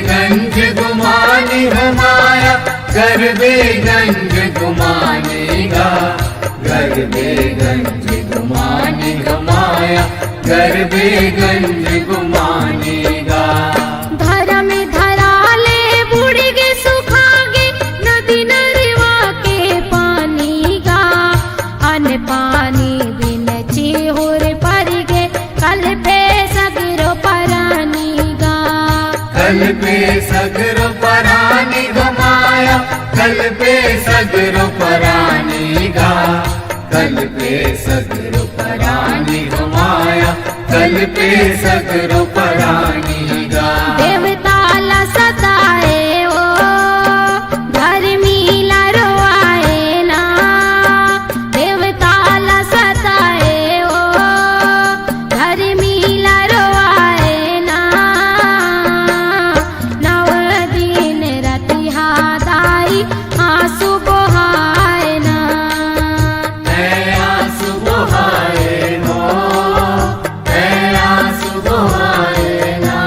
गंज गुमानी हो माया, गरबे गंज गुमानेगा। गरबे गंज गुमानी हो माया, गरबे गंज गुमानेगा। धर्म धराले बुड़गे सुखागे, नदी नरवा के पानी गा। अन पानी बिन चिहुर पर गे, कल पे सगरो परानी गा। कल पे सगरो परानी घुमाया, कल पे सगरो परानी गा। कल पे सगरो परानी घुमाया, कल पे सगरो परानी गा। देवताला सताए ओ धर्मीला रोआए ना। देवताला सताए ओ धर्मीला रोआए ना। नव दिन रतिहा दाई आंसू बहाए ना। आंसू बहाए नो, आंसू बहाए ना।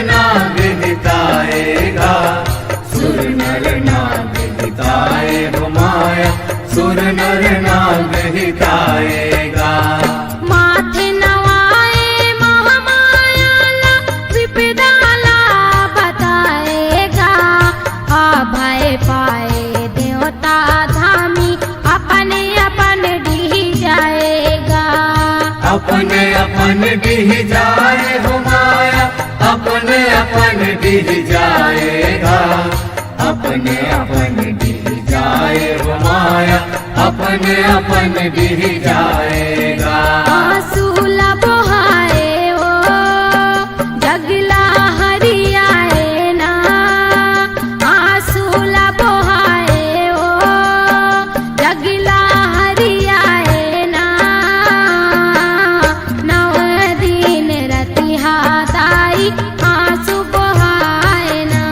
नाग हिताएगा, सुर नर नाग हिताए हो माया, सुर नर नाग हिताएगा। माथे नवाए महामायाला विपदाला बताएगा, अभय पाए देवता धामी अपने अपन डी जाएगा। अपने अपन डिह जाए हो माया, अपने अपन डिह जाएगा, अपने अपन डिह जाए हो माया, अपने अपन डिह जाएगा। आंसूला बहाए ओ जगला हरियाए ना, आंसूला बहाए ओ जगला हरियाए ना, नव दिन रतिहा दाई आंसू बहाए ना।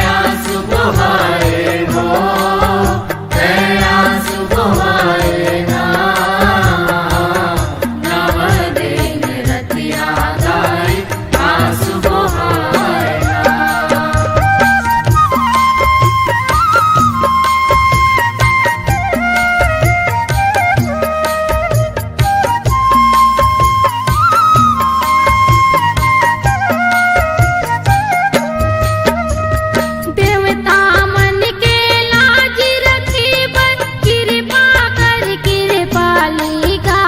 आंसू बहाए हो, आंसू बहाए ना, नव दिन रतिया दाई आंसू बहाए ना। देवता मन के लाज रखी बर कृपा कर कृपालिका,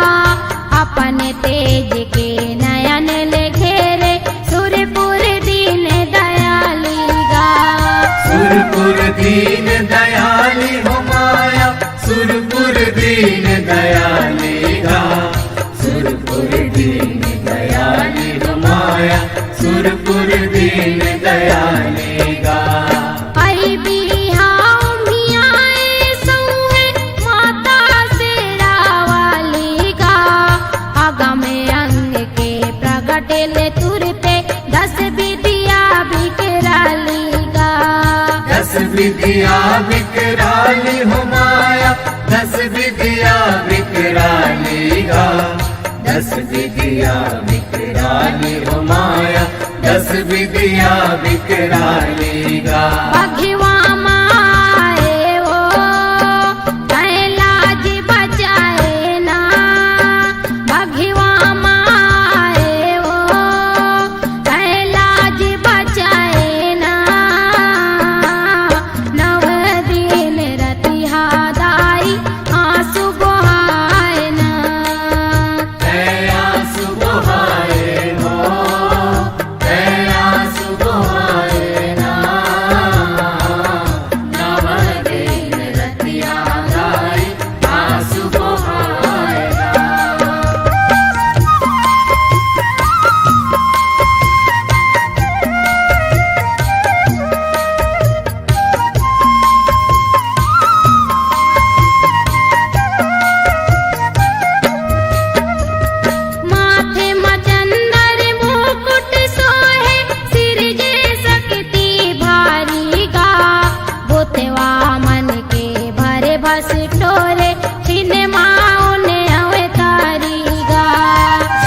अपने तेज के नयन ले घेरे सुरपुर दीन दयालिगा। सुरपुर दीन दयाली हो माया, सुरपुर दीन दयालीगा, सुरपुर दीन दयाली हो माया, सुरपुर दीन दयालीगा। आई बिहाऊ मियाए सौहे माता से रावालिगा, अगम अंग के प्रगटे ले तुरते 10 विद्या बिकरालिगा। 10 विद्या विकराली हो माया, 10 विद्या विकरालीगा, 10 विद्या विकराली हो माया, 10 विद्या विकरालीगा। भगवा माए ओ कैलाज बचाए ना, भगवा माए ओ कैलाज बचाए ना, नव दिन रतिहा दाई आंसू बहाए ना। आंसू बहाए हो, आंसू बहाए ना, नव दिन रतिया दाई आंसू बहाए ना। माथे मचंदर मुकुट सोहे, सिर जे शक्ति भारी गा, बोतवा मन के भरे भस टोरे, छिन माउन अवतारी गा।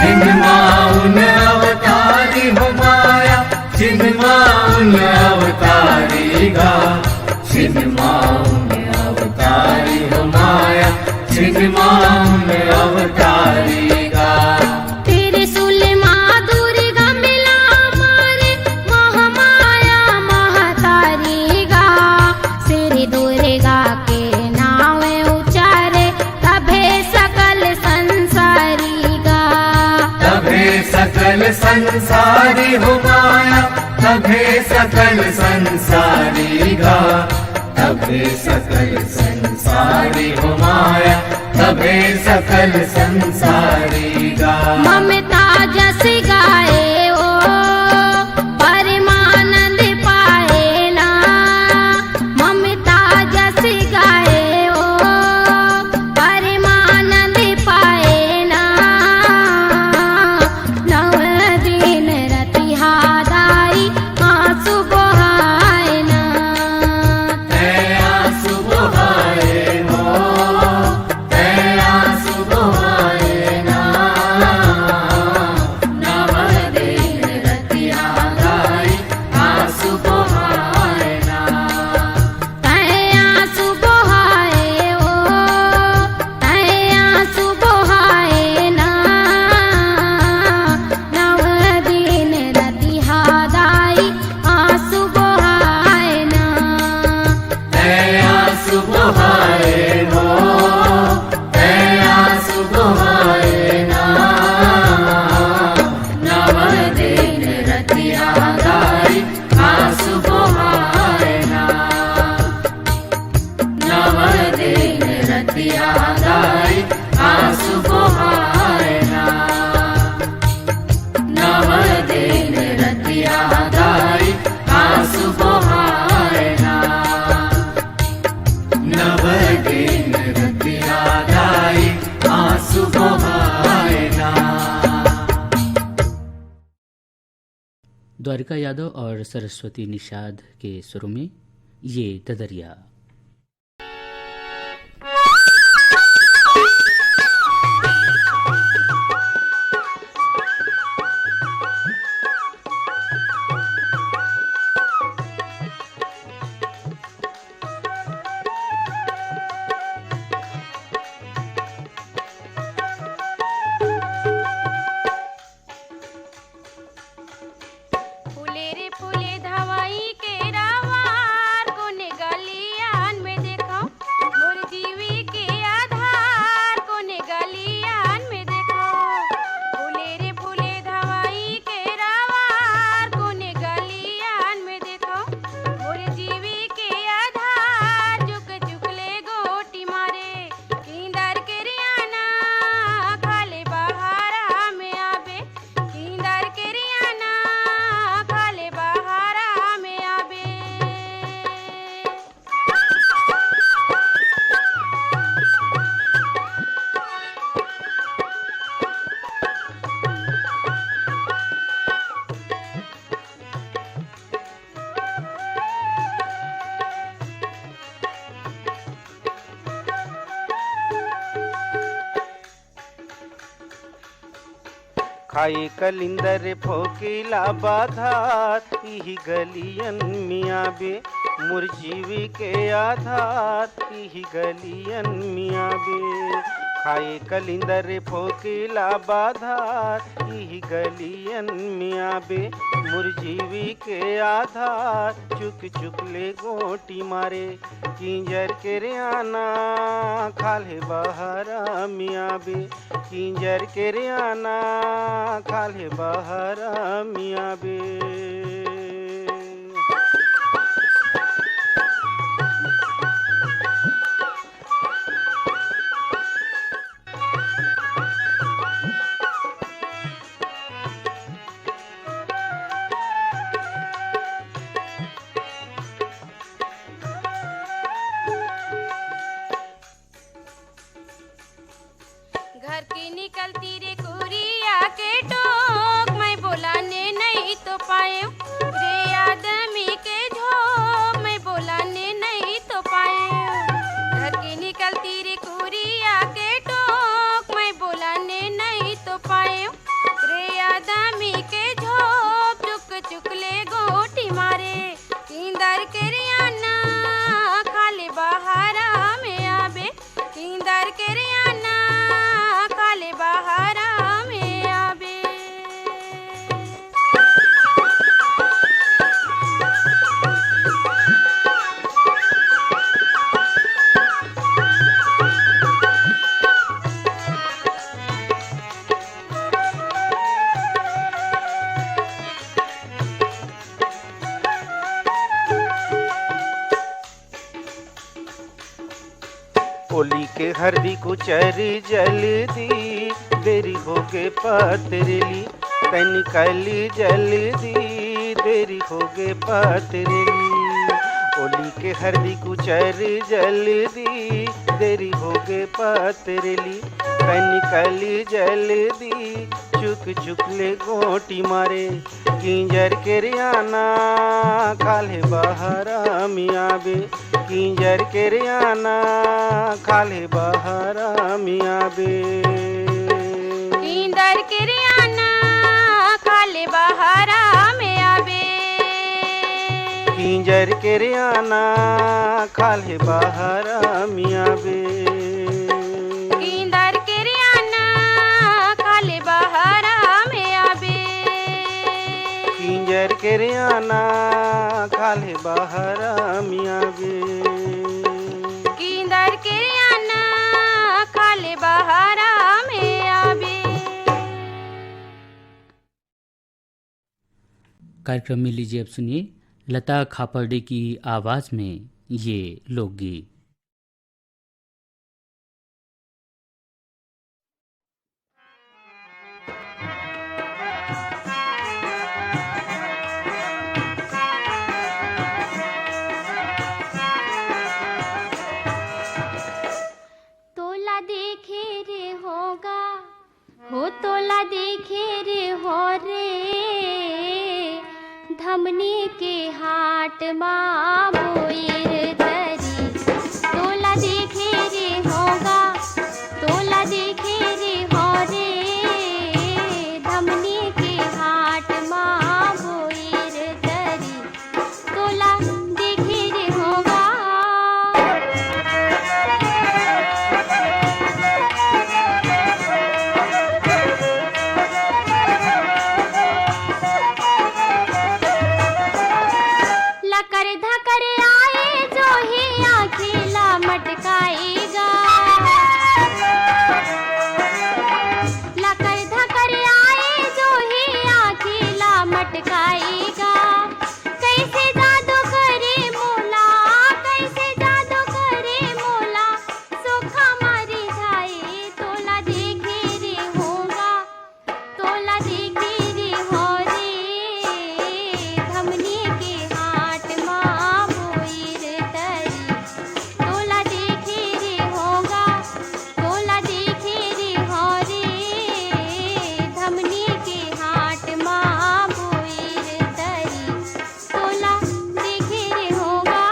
छिन्माउन अवतारी हो माया, छिन्माउन अवतारी गा, छिन्माउन अवतारी हो माया, छिन्माउन अवतारी गा। त्रिशूल माँ दुर्गा मिला मारे, महामाया महतारी गा, श्री दुर्गा के नाम उचारे तभे सकल संसारी गा। तभे सकल संसारी हो माया, तभे सकल संसारी गा, तभे सकल संसारी हो माया, तभे सकल संसारी गा। ममता जस गाए ओ परमानंद पाए ना, ममता जस गाए ओ परमानंद पाए ना, नव दिन रतिहा दाई आंसू बहाए ना। आंसू बहाए हो, आंसू बहाए ना, दाई आंसू बहाए ना। नव दिन रतिया दाई आंसू बहाए ना। नव दिन रतिया दाई आंसू बहाए ना। नव दिन रतिया दाई आंसू बहाए ना। द्वारिका यादव और सरस्वती निषाद के सुरों में ये ददरिया। फूले रे फूले धवाई के रावार कोने गलियान में देखो मोर जीवी के आधार कोने गलियान में देखो। फूले रे फूले धवाई के रावार कोने गलियान में देखो मोर जीवी के आधार चुक चुकले गोटी मारे कींदर के रियाना खाले बहारा में आबे कींदर के रियाना खाले बहारा में आबे। खाई कलिंदर फोकीला बाधार इही गलियन मियाँ बे मुरजीवी के आधार इही गलियन मियाँ बे। खाई कलिंदर फोकीला बाधार इही गलियन मियाँ बे मुरजीवी के आधार चुक चुकले गोटी मारे किंजर के रियाना खाले बहारा मियाँ बे किंजर के रियाना खाले बहारा मियाँ बे। घर की निकलती रे कुरिया के टोक मैं बोलाने नहीं तो पाए रे आदमी के झोंक मैं बोलाने नहीं तो पाए। घर की निकलती रे कुरिया के टोक मैं बोलाने नहीं तो पाए रे आदमी के झोंक चुक चुकले गोटी मारे कींदर के रियाना खाले बहारा में आबे कींदर के रियाना खाले बहारा में आबे। होली के हरदी कुचरी जल्दी देरी हो गे पतरेली तैनी कली जल्दी देरी हो गे पतरेली। होली के हरदी कुचरी जल्दी देरी हो गे पतरेली तैनी कली जल्दी चुक चुकले गोटी मारे किंजर के रियाना खाले बहारा मियाँ बे किंजर के रियाना खाले बहारा मियाँ बे। कींदर के रियाना खाले बहारा में आबे किंजर के रियाना खाले बहारा मियाँ बे। कींदर के रियाना खाले बहारा में आबे किंजर के रियाना खाले बहारा मियाँ बे। कींदर के रियाना खाले बहारा में आबे। कार्यक्रम में लीजिए अब सुनिए लता खापर्डे की आवाज़ में ये लोकगीत। तोला देखे रे होगा हो तोला देखे रे हो रे धमनी के हाट माँ बोईर तरी तोला देखे रे होगा तोला देखे रे हो रे धमनी के हाट माँ बोईर तरी तोला देखे रे होगा लकर धकर आए जो ही आखिला मटकाएगा लकर धकर आए जो ही आखिला मटकाएगा कैसे जादू करे मोला कैसे जादू करे मोला सुखा मारी जाए तोला देखे रे होगा तोला देखे रे हो रे धमनी के हाट माँ बोईर तरी तोला देखे रे होगा तोला देखे रे हो रे धमनी के हाट माँ बोईर तरी तोला देखे रे होगा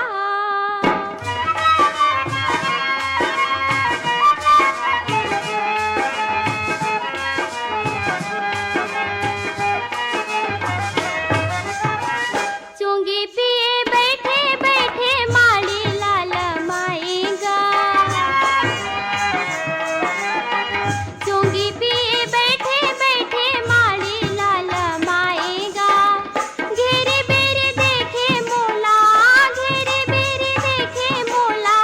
चुंगी पिए बैठे बैठे माली लाल माएगा चुंगी पिए बैठे बैठे माली लाल माएगा घेरे बेरे देखे मोला घेरे बेरे देखे मोला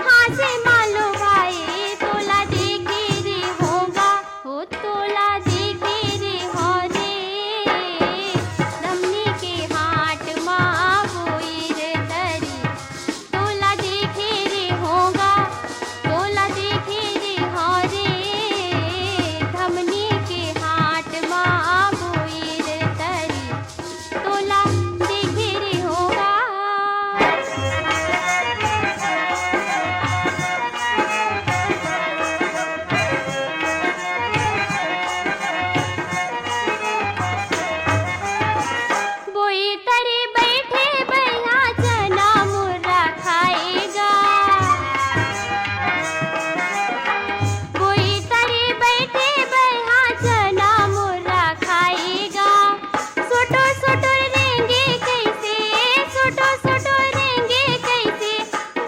हासे मालो भाई तोला देखे रे होगा हो तोला देखे रे हो रे धमनी के हाट माँ बोईर तरी तोला देखे रे होगा तोला देखे रे हो रे धमनी के हाट माँ बोईर तरी तोला देखे रे होगा बोई तरी बैठे बैया चना मुर्रा खाएगा बोई तरी बैठे बैया चना मुर्रा खाएगा सोटो सोटो रेंगे कैसे सोटो सोटो रेंगे कैसे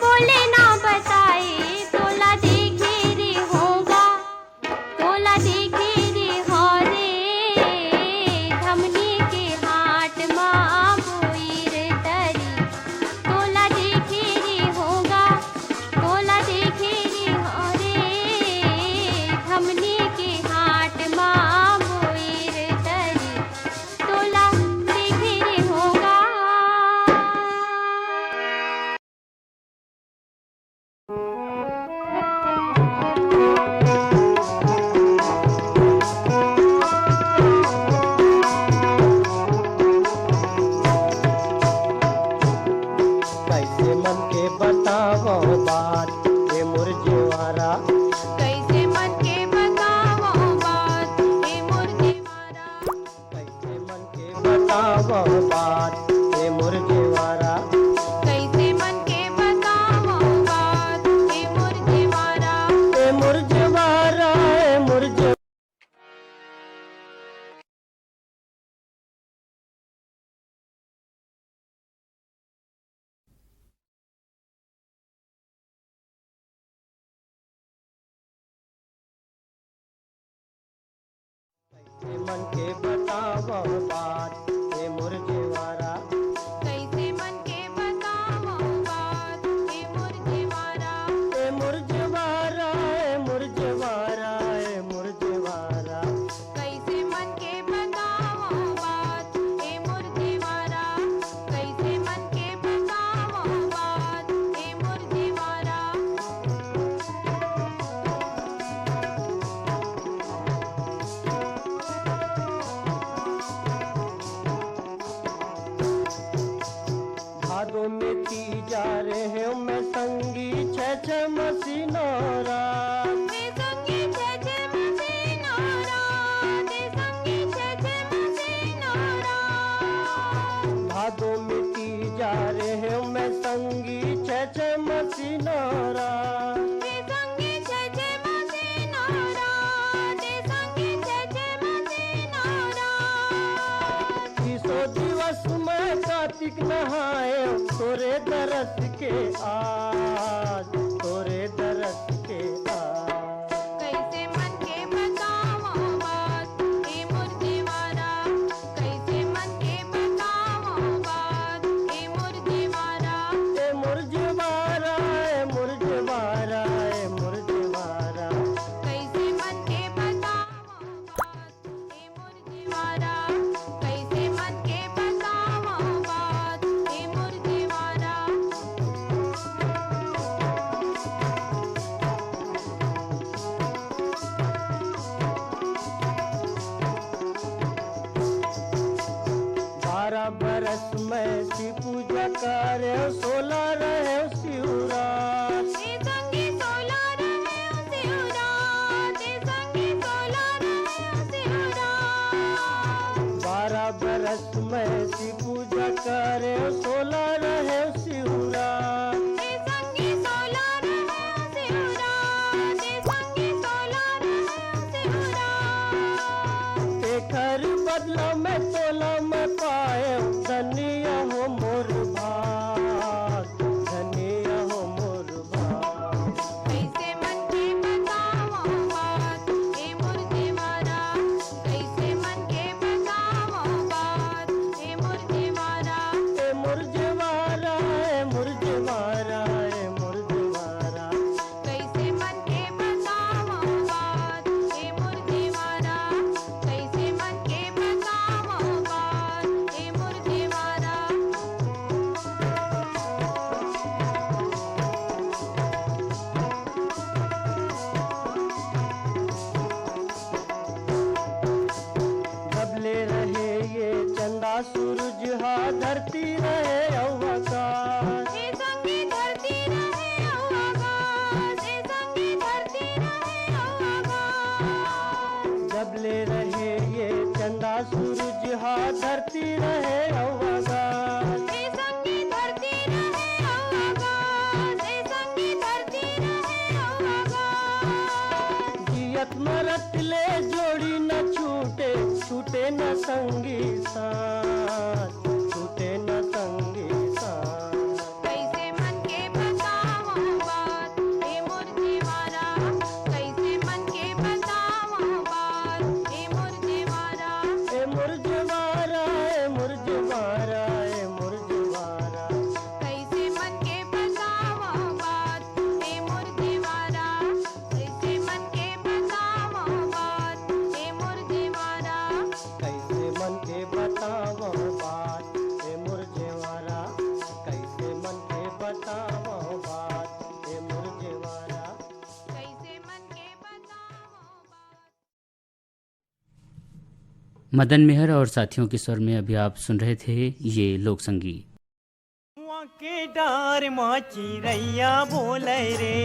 बोले ना बताए तोला देखे रे होगा तोला देखे रे हो रे धमनी के हाट माँ बोईर तरी तोला देखे रे होगा तोला देखे रे हो रे धमनी के हाट माँ बोईर तरी तोला देखे रे होगा कैसे मन के बतावो बात ये मुरझेवारा कैसे मन के बतावो बात हे मुर्गे मारा कैसे मन के बतावो बात ये मुरझेवारा कैसे मन के बतावो बात हे मुर्गे मारा ए मुरझेवारा ए मुरझे कैसे मन के बतावो बात ये मुरझेवारा कैसे मन के बतावो बात हे मुर्गे मारा ए मुरझेवारा ए मुरझेवारा ए मुरझेवारा कैसे मन के बतावो बात हे मुर्गे मारा भादों में तीजा रहे हैं मैं संगी छह छह मसीनोरा ते संगी छे छे मसीनोरा ते संगी छे छे मसीनोरा भादों में तीजा रहे हैं मैं संगी छह छह मसीनोरा ते संगी छे छे मसीनोरा ते संगी छे छे मसीनोरा तीसो दिवस में कार्तिक नहाए तोरे दरस के आज तोरे दरस के आज कैसे मन के बतावो बात ए मुर्देवारा कैसे मन के बतावो बात ए मुर्देवारा ए मुरझवारा ए मुरझवारा ए मुरझवारा कैसे मन के बतावो बात ए मुर्देवारा कैसे मन के बतावो बात ए मुर्देवारा बारह बरस में सी पूजा करे 16 रहे शिवरात ते संगी 16 रहे शिवरा ते संगी 16 रहे शिवरा 12 बरस में सी पूजा करे 16 रहे शिवरात ते संगी 16 रहे शिवरा ते संगी 16 रहे शिवरा एकर बदला में तोला में पाए धनिया हो मोर भाग धनिया हो मोर भाग कैसे मन के बतावो बात ए मुर्देवारा कैसे मन के बतावो बात ए मुर्देवारा ए मुरझवारा ए मुरझवारा ए मुरझवारा कैसे मन के बतावो बात ए मुर्देवारा कैसे मन के बतावो बात ए मुर्देवारा दबले रहे ये चंदा सूरज हा धरती रहे अवकाश ते संगी धरती रहे आकाश ते संगी धरती रहे आकाश दबले रहे ये चंदा सूरज हा धरती रहे अवकाश ते संगी धरती रहे आकाश ते संगी धरती रहे आकाश जियत मरत ले जोड़ी न छूटे छूटे न संगी साथ छूटे न संगी साथ कैसे मन के बतावो बात ए मुर्देवारा कैसे मन के बतावो बात ए मुर्देवारा ए मुरझवारा ए मुरझवारा ए मुरझवारा कैसे मन के बतावो बात ए मुर्देवारा कैसे मन के बतावो बात ए मुर्देवारा कैसे मन के बतावो बात ए मुरझवारा कैसे मन के बतावो बात ए मुरझवारा कैसे मन के बतावो बात मदन मेहर और साथियों के स्वर में अभी आप सुन रहे थे ये लोक संगीत। मुआ के डार माची रैया बोले रे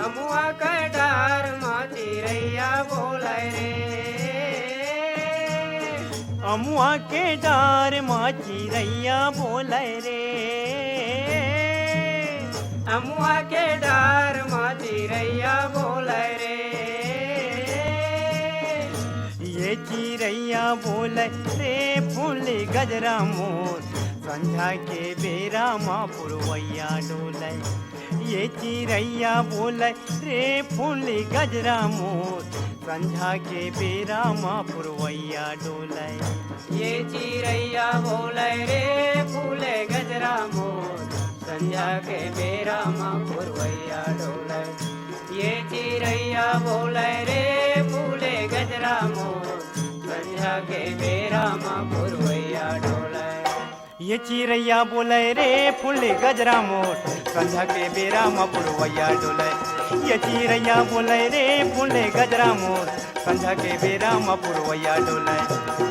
अमुआ का डार माती रैया बोले रे अमुआ के डार माची रैया बोले रे अमुआ के डार माती रैया बोले रे ये चिरैया बोले रे फूल गजरा मोर संझा के बेरा माँ पुरवैया डोले ये चिरैया बोले रे फूल गजरा मोर संझा के बेरा माँ पुरवैया डोले ये चिरैया बोले रे फूले गजरा मोर संध्या के बेरा माँ पुरवैया डोले ये चिरैया बोले रे फूले गजरा मोर संध्या के बेरा माँ पुरवैया डोले ये चिरैया बोले रे फूल गजरा मोर संझा के बेरा माँ पुरवैया डोले ये चिरैया बोले रे फूल गजरा मोर संझा के बेरा माँ पुरवैया डोले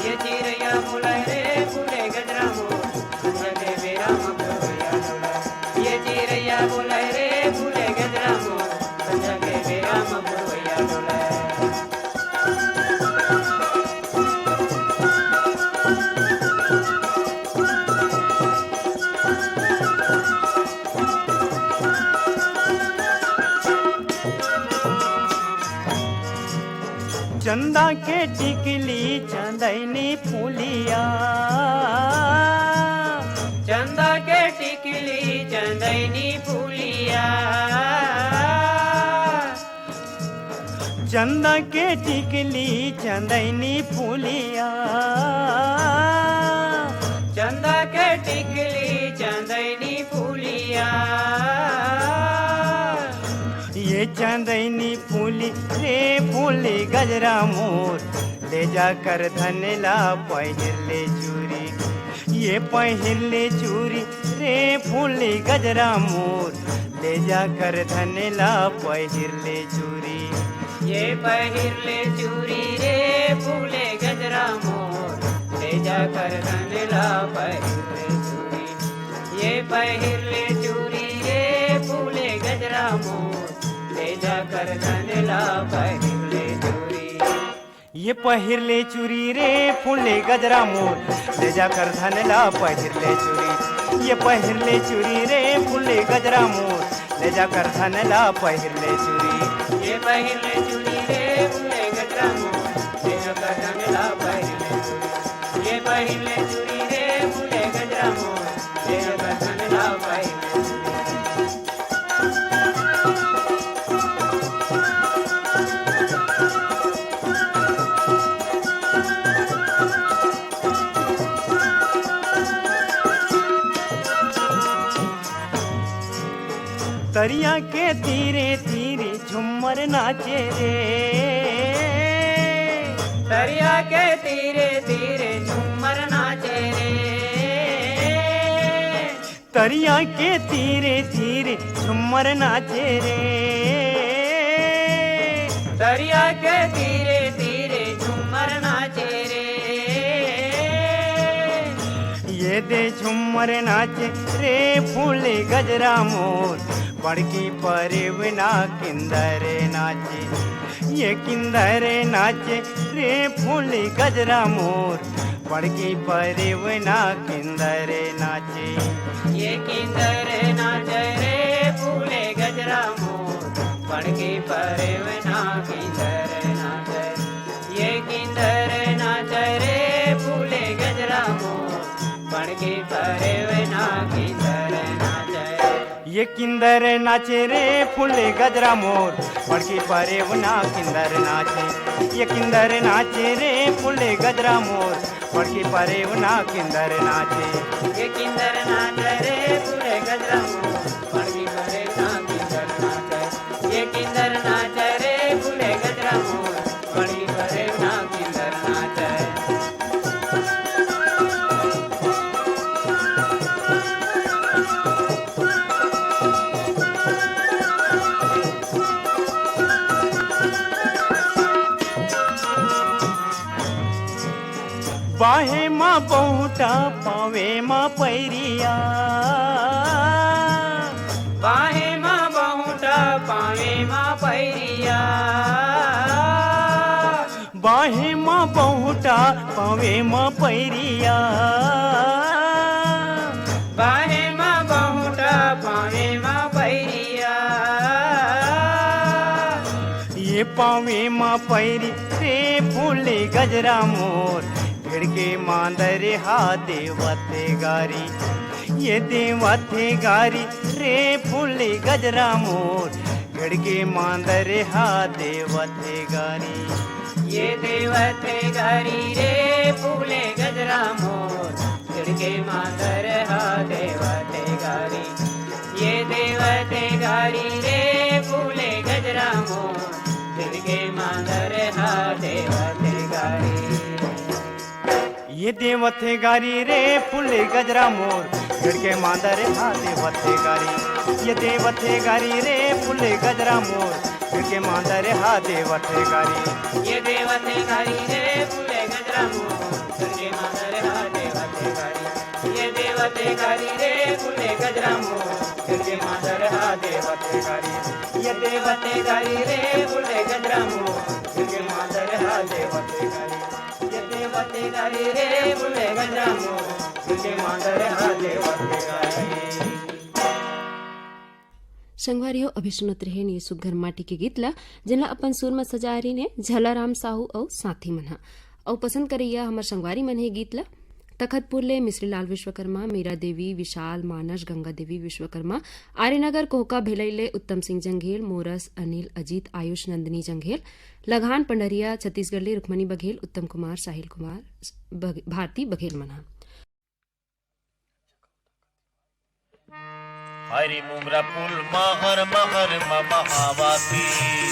ये चिरैया बोले रे फूले गजरा मोर चंदैनी फूलिया, चंदा के टिकली चंदैनी फूलिया, चंदा के टिकली चंदैनी फूलिया, चंदा के टिकली चंदैनी फूलिया, ये चंदैनी फूली रे फूली गजरा मोर, ले जाकर धनला पहिर ले चूरी, ये पहिर ले चूरी रे फूली गजरा मोर, ले जाकर धनला पहिर ले चूरी, ये पहिर ले चूरी रे फूले गजरा मोर, ले जाकर धनला पहिर ले चूरी, ये पहिर ले चूरी रे फूले गजरा मोर, ले जाकर धनला पहिर ले चूरी, ये पहिर ले चूरी रे फूले गजरा मोर, ले जाकर धनला पहिर ले चूरी, ये पहिर ले चूरी रे फूले गजरा मोर, ले जाकर धनला पहिर ले चूरी, ये पहिर ले चूरी रे फूले गजरा मोर, ले जाकर धनला पहिर ले चूरी, ये पहिर ले चूरी रे फूले गजरा मोर, ले जाकर धनला पहिर ले चूरी। दरिया के तीरे तीरे झुम्मर नाचे रे, दरिया के तीरे तीरे झूमर नाचे रे, दरिया के तीरे तीरे झुम्मर नाचे रे, दरिया के तीरे तीरे झूमर नाचे रे, ये दे झुम्मर नाचे रे फूले गजरा मोर, बड़की परिवना किंदरे नाचे, ये किंदरे नाचे रे फूले गजरा मोर, बड़की परिवना किंदरे नाचे, ये किंदरे नाचे रे फूले गजरा मोर, बड़की परिवना किंदरे नाचे, ये किंदरे नाचे रे फूले गजरा मोर, बड़की परिवना किंदरे नाचे, ये किंदर नाचे रे फूले गजरा मोर, बड़की परेवना किंदर नाचे, ये किंदर नाचे रे फूले गजरा मोर, बड़की परेवना किंदर नाचे, ये किंदर नाचे रे फूले गजरा मोर, बड़की परिवना किंदर नाचे, ये किंदर नाचे रे फूले गजरा मोर, बड़की परिवना किंदर नाचे। बाहे माँ बहुटा पावे माँ पैरिया, बाहे माँ बहुटा पावे माँ पैरिया, बाहे माँ बहुटा पावे माँ पैरिया, बाहे माँ बहुटा पावे माँ पैरिया, ये पावे माँ पैरी रे फूले गजरा मोर, भिड़के मांदर हा देवते गारी, ये देवते गारी रे फूले गजरा मोर, भिड़के मांदर हा देवते गारी, ये देवते गारी रे फूले गजरा मोर, खिड़के मांदर हा देवते गारी, ये देवते गारी रे फूले गजरा मोर, खिड़के मांदर हा देवते गारी, ये देवते गारी रे फूले गजरा मोर, भिड़के मांदर हा देवते गारी, ये देवते गारी रे फूले गजरा मोर, भिड़के मांदर हा देवते गारी, ये देवते गारी रे फूले गजरा मोर, खिड़के मांदर हा देवते गारी, ये देवते गारी रे फूले गजरा मोर, खिड़के मांदर हा देवते गारी, ये देवते गारी रे फूले गजरा मोर, खिड़के मांदर हा देवते गारी, ये देवते गारी रे फूले गजरा मोर, खिड़के मांदर हा देवते गारी। संगवारी हो अभी सुनत रहे ये सुघर माटी के गीतला जिनला अपन सुर में सजा रही ने झलाराम साहू और साथी मना। और पसंद करैया हमर संगवारी मन हे गीत ला तखतपुर ले मिश्रीलाल विश्वकर्मा, मीरा देवी, विशाल, मानस, गंगा देवी विश्वकर्मा, आर्यनगर कोहका भिलैले उत्तम सिंह जंघेल, मोरस, अनिल, अजीत, आयुष, नंदिनी जंघेल, लगान पंडरिया छत्तीसगढ़ ले रुक्मणी बघेल, उत्तम कुमार, साहिल कुमार, भारती बघेल मना। हरी मुंगरा फूल महर महर महावती,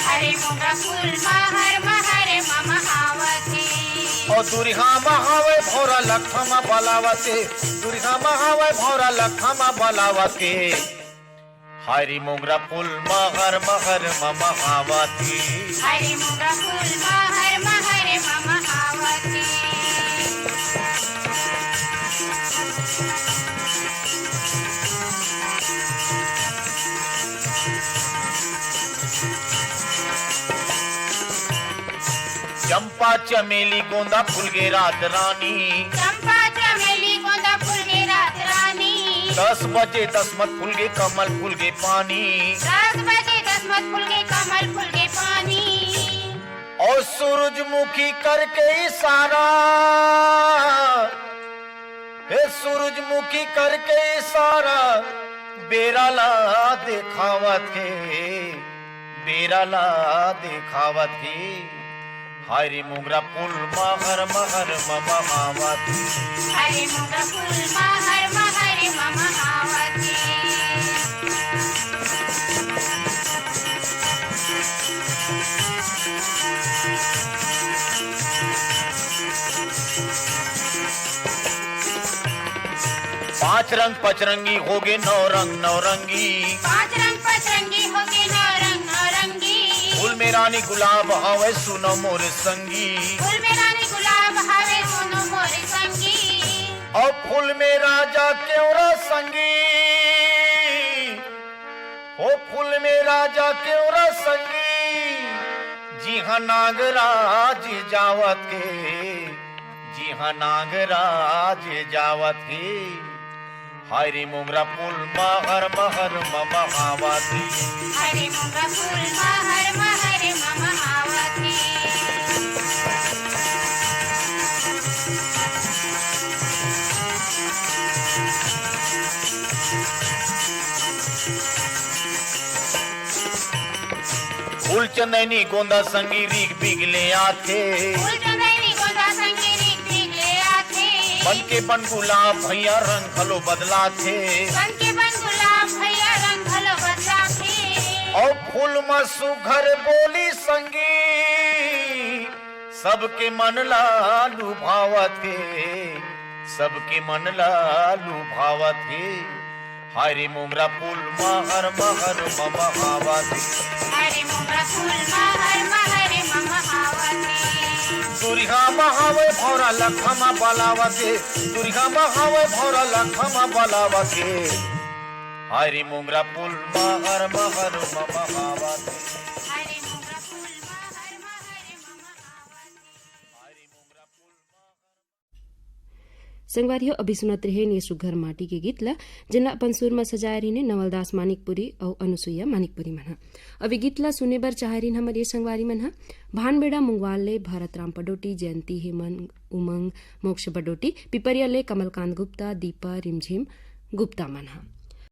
हरे मोगरा फूल महर महर महावती, और दुरिहा महावे भौरा लखमा बलावते, दुरिहा महावे भौरा लखमा बलावते। हरी मुंगरा फूल महर महर महावती, हरे मोगरा फूल महर महर महावती। चंपा चमेली गोंदा फूल गे रात रानी, चंपा चमेली गोंदा फूल गे रात रानी, 10 बजे 10 मत फूल गे कमल फूल गे पानी, 10 बजे 10 मत फूल गे कमल फूल गे पानी। और सूरजमुखी करके इशारा, हे सूरजमुखी करके इशारा, बेरा ला देखावत के, बेरा ला देखावत के। हरी मुंगरा फूल महर महर महावती, हरे मोगरा फूल महर महर महावती। पांच रंग पचरंगी होगे नौ रंग नौरंगी, 5 रंग पचरंगी होगे 9 रंग नौरंगी, फूल में रानी गुलाब हवे सुनो मोर संगी, फूल में रानी गुलाब हवे सुनो मोर संगी, और फूल में राजा क्यों संगी, ओ फूल में राजा क्यों संगी। जी हाँ नागराज जावत के, जी हाँ नागराज जावत के। हरी मुंगरा फूल महर महर महावती, हरे मोगरा फूल महर महर महावती। फूल चंदनी गोंदा संगी रीग बिगले आथे, फूल चंदनी गोंदा संगी रीग बिगले आथे, बन के बन गुलाब भैया रंग हलो बदला थे, बन के बन गुलाब भैया रंग हलो बदला थे। और फूल मसु घर बोली संगी, सबके मन ला लुभावत के, सबके मन ला लुभावत के। हरी मुंगरा फूल महर महर महावती, हरे मोगरा फूल महर महर महावती। दुरिहा महावे भौरा लखमा बलावते, दुरिहा महावे भौरा लखमा बलावते। हरी मुंगरा फूल महर महर महावती, हरे मोगरा फूल महर महर महावती। हरी मुंगरा फूल संगवारियों अभी सुनत रहे ये सुघर माटी के गीत ला जिनला अपन सुर में सजाए रही ने नवलदास मानिकपुरी और अनुसुईया मानिकपुरी मन। अभी गीत ला सुने बर चाह रही हमर ये संगवारी मन भानबेड़ा मुंगवाल ले भारत राम पडोटी, जयंती हेमन, उमंग, मोक्ष बडोटी, पिपरिया ले कमलकांत गुप्ता, दीपा रिमझिम गुप्ता मन।